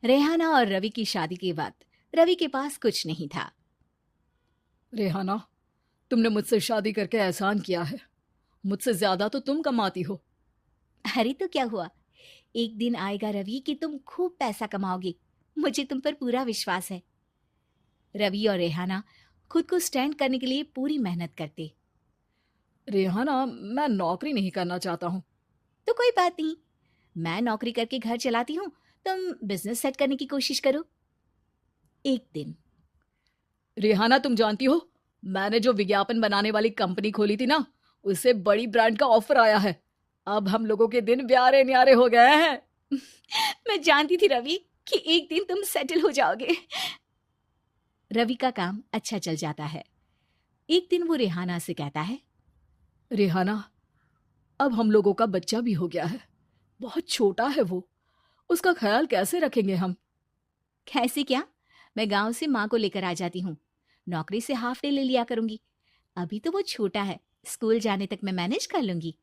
रेहाना और रवि की शादी के वक्त रवि के पास कुछ नहीं था। रेहाना, तुमने मुझसे शादी करके एहसान किया है। मुझसे ज्यादा तो तुम कमाती हो। अरे तो क्या हुआ, एक दिन आएगा रवि कि तुम खूब पैसा कमाओगे। मुझे तुम पर पूरा विश्वास है। रवि और रेहाना खुद को स्टैंड करने के लिए पूरी मेहनत करते। रेहाना, मैं नौकरी नहीं करना चाहता हूँ। तो कोई बात नहीं, मैं नौकरी करके घर चलाती हूँ, तुम बिजनेस सेट करने की कोशिश करो। एक दिन रेहाना, तुम जानती हो, मैंने जो विज्ञापन बनाने वाली कंपनी खोली थी ना, उससे बड़ी ब्रांड का ऑफर आया है। अब हम लोगों के दिन प्यारे न्यारे हो गए हैं। मैं जानती थी रवि कि एक दिन तुम सेटल हो जाओगे। रवि का काम अच्छा चल जाता है। एक दिन वो रेहाना से कहता है, रेहाना, अब हम लोगों का बच्चा भी हो गया है। बहुत छोटा है वो। उसका ख्याल कैसे रखेंगे हम? कैसे क्या, मैं गांव से माँ को लेकर आ जाती हूँ। नौकरी से हाफ डे ले लिया करूंगी। अभी तो वो छोटा है, स्कूल जाने तक मैं मैनेज कर लूंगी।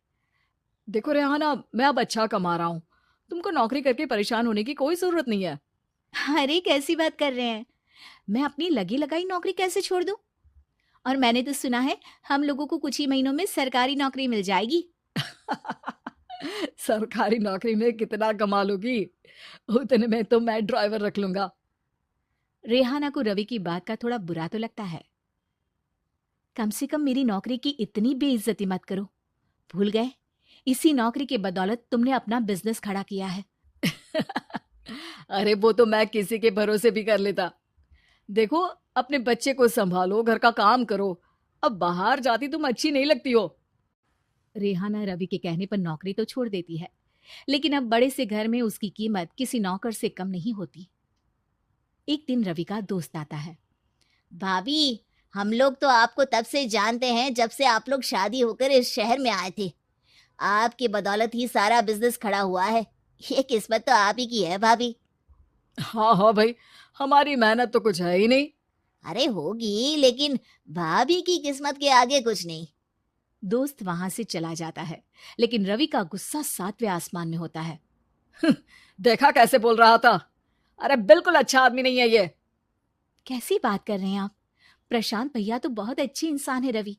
देखो रेहाना, मैं अब अच्छा कमा रहा हूँ। तुमको नौकरी करके परेशान होने की कोई जरूरत नहीं है। अरे कैसी बात कर रहे हैं, मैं अपनी लगी लगाई नौकरी कैसे छोड़ दूं? और मैंने तो सुना है हम लोगों को कुछ ही महीनों में सरकारी नौकरी मिल जाएगी। सरकारी नौकरी में कितना कमा लोगी? उतने में तो मैं ड्राइवर रख लूंगा। रेहाना को रवि की बात का थोड़ा बुरा तो लगता है। कम से कम मेरी नौकरी की इतनी बेइज्जती मत करो। भूल गए, इसी नौकरी के बदौलत तुमने अपना बिजनेस खड़ा किया है। अरे वो तो मैं किसी के भरोसे भी कर लेता। देखो, अपने बच्चे को संभालो, घर का काम करो। अब बाहर जाती तुम अच्छी नहीं लगती हो। रेहाना रवि के कहने पर नौकरी तो छोड़ देती है, लेकिन अब बड़े से घर में उसकी कीमत किसी नौकर से कम नहीं होती। एक दिन रवि का दोस्त आता है। भाभी, हम लोग तो आपको तब से जानते हैं जब से आप लोग शादी होकर इस शहर में आए थे। आपकी बदौलत ही सारा बिजनेस खड़ा हुआ है। ये किस्मत तो आप ही की है भाभी। हाँ हाँ भाई, हमारी मेहनत तो कुछ है ही नहीं। अरे होगी, लेकिन भाभी की किस्मत के आगे कुछ नहीं। दोस्त वहां से चला जाता है, लेकिन रवि का गुस्सा सातवें आसमान में होता है। देखा कैसे बोल रहा था? अरे बिल्कुल अच्छा आदमी नहीं है ये। कैसी बात कर रहे हैं आप? प्रशांत भैया तो बहुत अच्छे इंसान है रवि।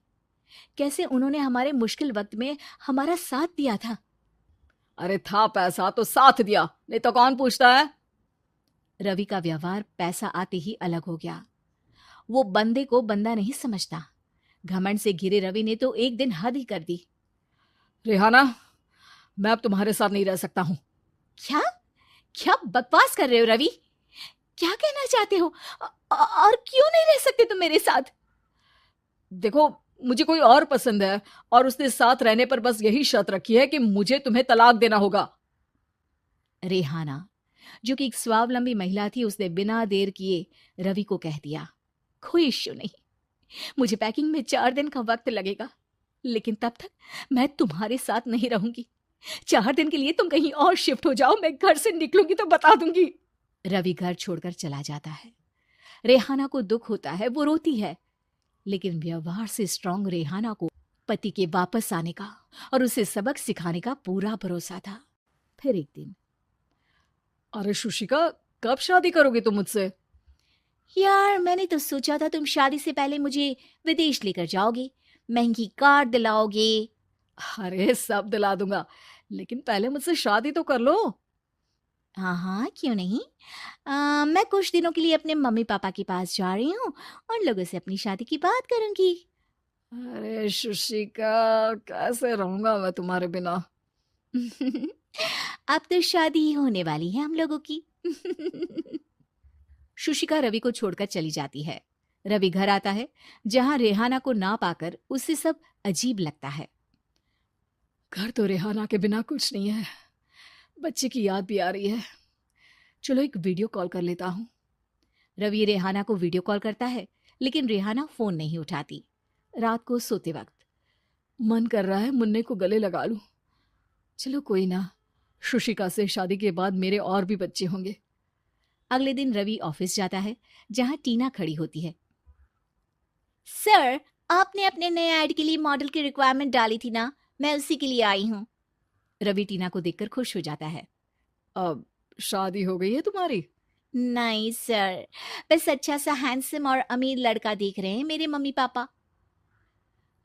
कैसे उन्होंने हमारे मुश्किल वक्त में हमारा साथ दिया था। अरे था पैसा तो साथ दिया, नहीं तो कौन पूछता है? रवि का व्यवहार पैसा आते ही अलग हो गया। वो बंदे को बंदा नहीं समझता। घमंड से घिरे रवि ने तो एक दिन हद ही कर दी। रेहाना, मैं अब तुम्हारे साथ नहीं रह सकता हूँ। क्या क्या बकवास कर रहे हो रवि? क्या कहना चाहते हो? और क्यों नहीं रह सकते तुम मेरे साथ? देखो, मुझे कोई और पसंद है, और उसने साथ रहने पर बस यही शर्त रखी है कि मुझे तुम्हें तलाक देना होगा। रेहाना, जो कि एक स्वावलंबी महिला थी, उसने बिना देर किए रवि को कह दिया, कोई इश्यू नहीं, मुझे पैकिंग में 4 दिन का वक्त लगेगा, लेकिन तब तक मैं तुम्हारे साथ नहीं रहूंगी। 4 दिन के लिए तुम कहीं और शिफ्ट हो जाओ, मैं घर से निकलूंगी तो बता दूंगी। रवि घर छोड़कर चला जाता है। रेहाना को दुख होता है, वो रोती है, लेकिन व्यवहार से स्ट्रांग रेहाना को पति के वापस आने का और उसे सबक सिखाने का पूरा भरोसा था। फिर एक दिन, अरे शुशिका, कब शादी करोगे तुम मुझसे? यार मैंने तो सोचा था तुम शादी से पहले मुझे विदेश लेकर जाओगे, महंगी कार दिलाओगे। अरे सब दिला दूंगा, लेकिन पहले मुझसे शादी तो कर लो। हाँ हाँ, क्यों नहीं। मैं कुछ दिनों के लिए अपने मम्मी पापा के पास जा रही हूँ और लोगों से अपनी शादी की बात करूंगी। अरे शुशिका, कैसे रहूंगा मैं तुम्हारे बिना? अब तो शादी ही होने वाली है हम लोगों की। शुशिका रवि को छोड़कर चली जाती है। रवि घर आता है, जहां रेहाना को ना पाकर उसे सब अजीब लगता है। घर तो रेहाना के बिना कुछ नहीं है। बच्चे की याद भी आ रही है। चलो एक वीडियो कॉल कर लेता हूँ। रवि रेहाना को वीडियो कॉल करता है, लेकिन रेहाना फोन नहीं उठाती। रात को सोते वक्त मन कर रहा है मुन्ने को गले लगा लूं। चलो कोई ना, शुशिका से शादी के बाद मेरे और भी बच्चे होंगे। अगले दिन रवि ऑफिस जाता है, जहां टीना खड़ी होती है। सर, आपने अपने नए ऐड के लिए मॉडल की रिक्वायरमेंट डाली थी ना, मैं उसी के लिए आई हूँ। रवि टीना को देखकर खुश हो जाता है। अब शादी हो गई है तुम्हारी? नहीं सर, बस अच्छा सा हैंडसम और अमीर लड़का देख रहे हैं मेरे मम्मी पापा।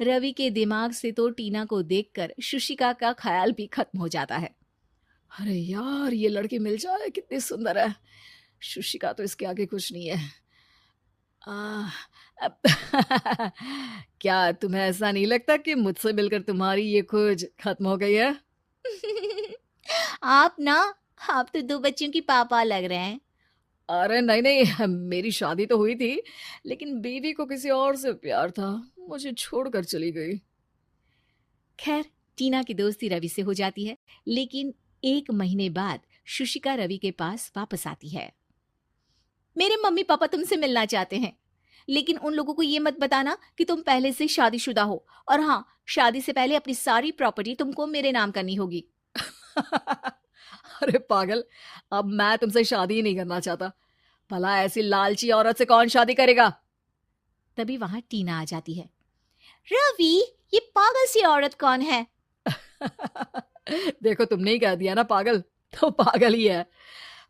रवि के दिमाग से तो टीना को देखकर शुशिका का ख्याल भी खत्म हो जाता है। अरे यार, ये लड़की मिल जाए कितनी सुंदर है। शुशिका तो इसके आगे कुछ नहीं है। आ, अब क्या तुम्हें ऐसा नहीं लगता कि मुझसे मिलकर तुम्हारी ये खोज खत्म हो गई है? आप ना, आप तो 2 बच्चों की पापा लग रहे हैं। अरे नहीं नहीं, मेरी शादी तो हुई थी, लेकिन बीवी को किसी और से प्यार था, मुझे छोड़कर चली गई। खैर, टीना की दोस्ती रवि से हो जाती है, लेकिन 1 महीने बाद शुशिका रवि के पास वापस आती है। मेरे मम्मी पापा तुमसे मिलना चाहते हैं, लेकिन उन लोगों को ये मत बताना कि तुम पहले से शादीशुदा हो, और हाँ, शादी से पहले अपनी सारी प्रॉपर्टी तुमको मेरे नाम करनी होगी। अरे पागल, अब मैं तुमसे शादी ही नहीं करना चाहता। भला ऐसी लालची औरत से कौन शादी करेगा? तभी वहां टीना आ जाती है। रवि, ये पागल सी औरत कौन है? देखो, तुमने ही कह दिया ना पागल, तो पागल ही है।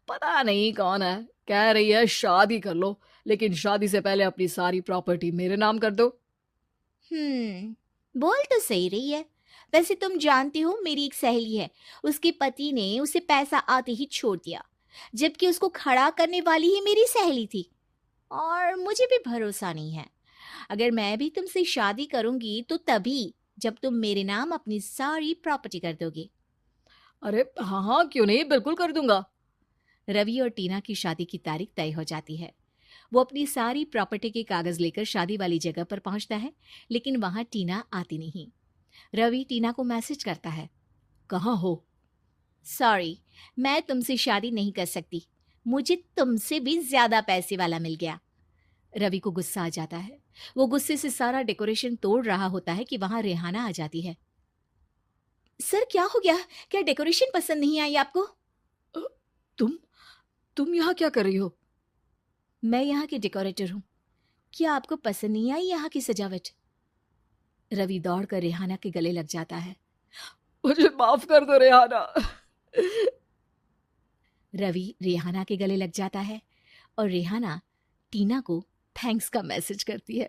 पता नहीं कौन है, कह रही है शादी कर लो, लेकिन शादी से पहले अपनी सारी प्रॉपर्टी मेरे नाम कर दो। बोल तो सही रही है। वैसे तुम जानती हो, मेरी एक सहेली है, उसके पति ने उसे पैसा आते ही छोड़ दिया, जबकि उसको खड़ा करने वाली ही मेरी सहेली थी। और मुझे भी भरोसा नहीं है। अगर मैं भी तुमसे शादी करूंगी तो तभी जब तुम मेरे नाम अपनी सारी प्रॉपर्टी कर दोगे। अरे हाँ हाँ, क्यों नहीं, बिल्कुल कर दूंगा। रवि और टीना की शादी की तारीख तय हो जाती है। वो अपनी सारी प्रॉपर्टी के कागज लेकर शादी वाली जगह पर पहुंचता है, लेकिन वहां टीना आती नहीं। रवि टीना को मैसेज करता है। कहाँ हो? सॉरी, मैं तुमसे शादी नहीं कर सकती, मुझे तुमसे भी ज्यादा पैसे वाला मिल गया। रवि को गुस्सा आ जाता है। वो गुस्से से सारा डेकोरेशन तोड़ रहा होता है कि वहां रेहाना आ जाती है। सर, क्या हो गया? क्या डेकोरेशन पसंद नहीं आई आपको? अ, तुम तुम यहाँ क्या कर रही हो? मैं यहाँ के डेकोरेटर हूँ। क्या आपको पसंद नहीं आई यहाँ की सजावट? रवि दौड़कर रेहाना के गले लग जाता है। मुझे माफ कर दो रेहाना। रवि रेहाना के गले लग जाता है और रेहाना टीना को थैंक्स का मैसेज करती है।